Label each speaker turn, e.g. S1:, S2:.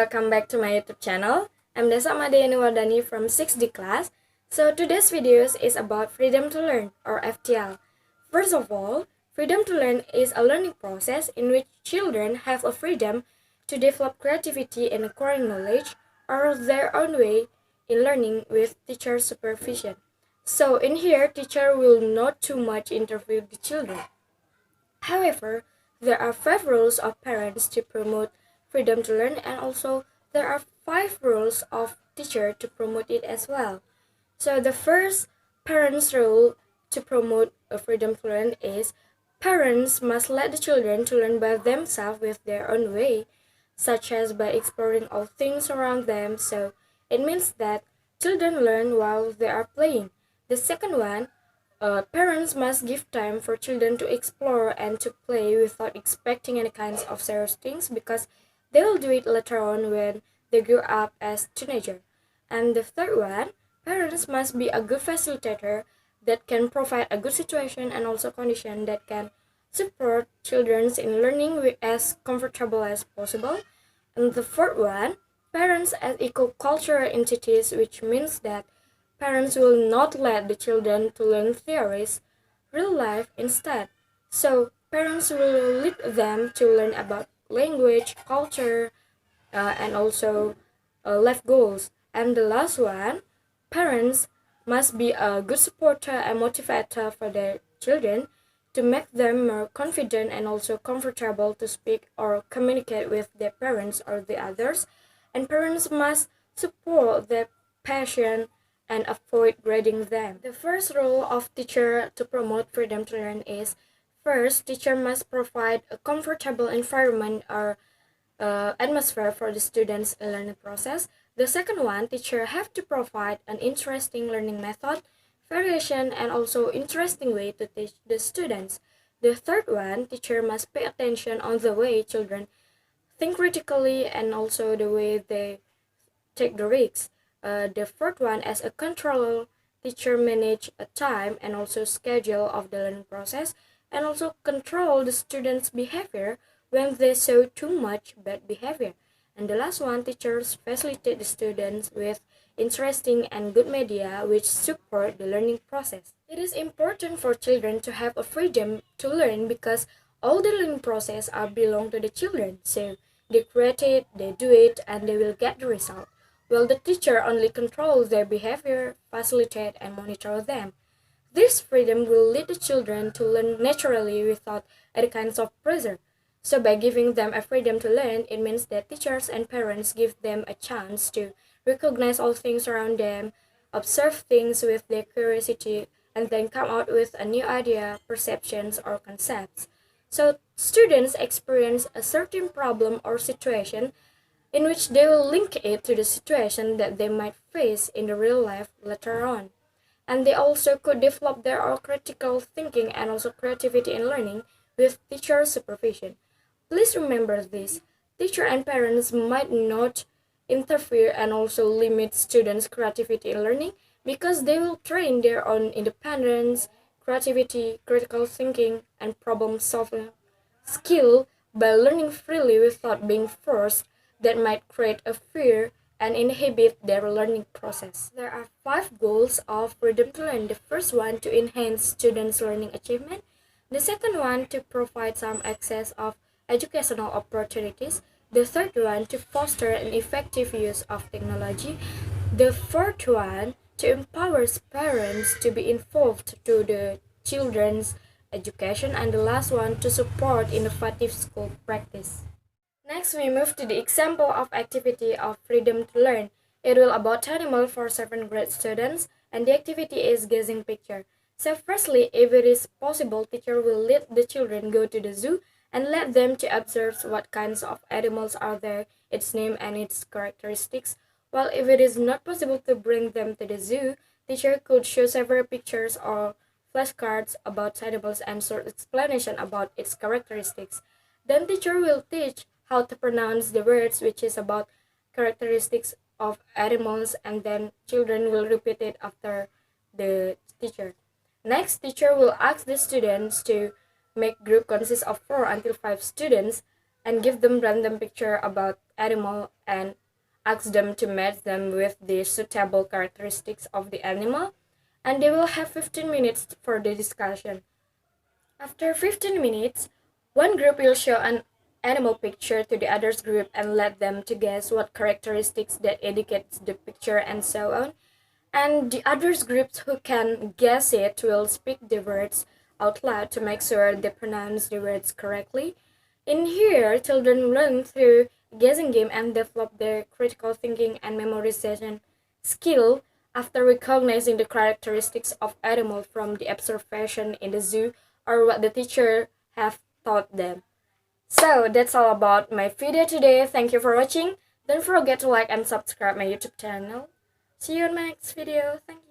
S1: welcome back to my YouTube channel. I'm Desa Madayani from 6D class. So today's video is about freedom to learn, or FTL. First of all, freedom to learn is a learning process in which children have a freedom to develop creativity and acquiring knowledge or their own way in learning with teacher supervision. So in here, teacher will not too much interview the children. However, there are 5 rules of parents to promote freedom to learn, and also there are 5 rules of teacher to promote it as well. So the first parents' rule to promote a freedom to learn is parents must let the children to learn by themselves with their own way, such as by exploring all things around them. So it means that children learn while they are playing. The second one, parents must give time for children to explore and to play without expecting any kinds of serious things, because they will do it later on when they grow up as teenager. And the third one, parents must be a good facilitator that can provide a good situation and also condition that can support children in learning as comfortable as possible. And the fourth one, parents as equal cultural entities, which means that parents will not let the children to learn theories, real life instead. So parents will lead them to learn about language, culture, and also life goals. And the last one, parents must be a good supporter and motivator for their children to make them more confident and also comfortable to speak or communicate with their parents or the others. And parents must support their passion and avoid grading them. The first role of teacher to promote freedom to learn is, first, teacher must provide a comfortable environment or atmosphere for the students' learning process. The second one, teacher have to provide an interesting learning method, variation, and also interesting way to teach the students. The third one, teacher must pay attention on the way children think critically and also the way they take the risks. The fourth one, as a controller, teacher manage a time and also schedule of the learning process and also control the students' behavior when they show too much bad behavior. And the last one, teachers facilitate the students with interesting and good media which support the learning process. It is important for children to have a freedom to learn because all the learning process are belong to the children. So they create it, they do it, and they will get the result. While the teacher only controls their behavior, facilitate, and monitor them. This freedom will lead the children to learn naturally without any kinds of pressure. So by giving them a freedom to learn, it means that teachers and parents give them a chance to recognize all things around them, observe things with their curiosity, and then come out with a new idea, perceptions, or concepts. So students experience a certain problem or situation in which they will link it to the situation that they might face in the real life later on. And they also could develop their own critical thinking and also creativity in learning with teacher supervision. Please remember this, teacher and parents might not interfere and also limit students' creativity in learning because they will train their own independence, creativity, critical thinking, and problem-solving skill by learning freely without being forced. That might create a fear and inhibit their learning process. There are 5 goals of freedom to learn. The first one, to enhance students' learning achievement. The second one, to provide some access of educational opportunities. The third one, to foster an effective use of technology. The fourth one, to empower parents to be involved to the children's education. And the last one, to support innovative school practice. Next, we move to the example of activity of freedom to learn. It will about animal for 7th grade students, and the activity is guessing picture. So firstly, if it is possible, teacher will let the children go to the zoo and let them to observe what kinds of animals are there, its name and its characteristics. While if it is not possible to bring them to the zoo, teacher could show several pictures or flashcards about animals and short explanation about its characteristics. Then teacher will teach how to pronounce the words which is about characteristics of animals, and then children will repeat it after the teacher. Next, teacher will ask the students to make group consist of 4 until 5 students, and give them random picture about animal and ask them to match them with the suitable characteristics of the animal, and they will have 15 minutes for the discussion. After 15 minutes, one group will show an animal picture to the other group and let them to guess what characteristics that indicates the picture and so on. And the other groups who can guess it will speak the words out loud to make sure they pronounce the words correctly. In here, children learn through guessing game and develop their critical thinking and memorization skill after recognizing the characteristics of animal from the observation in the zoo or what the teacher have taught them. So that's all about my video today. Thank you for watching. Don't forget to like and subscribe my YouTube channel. See you in my next video. Thank you.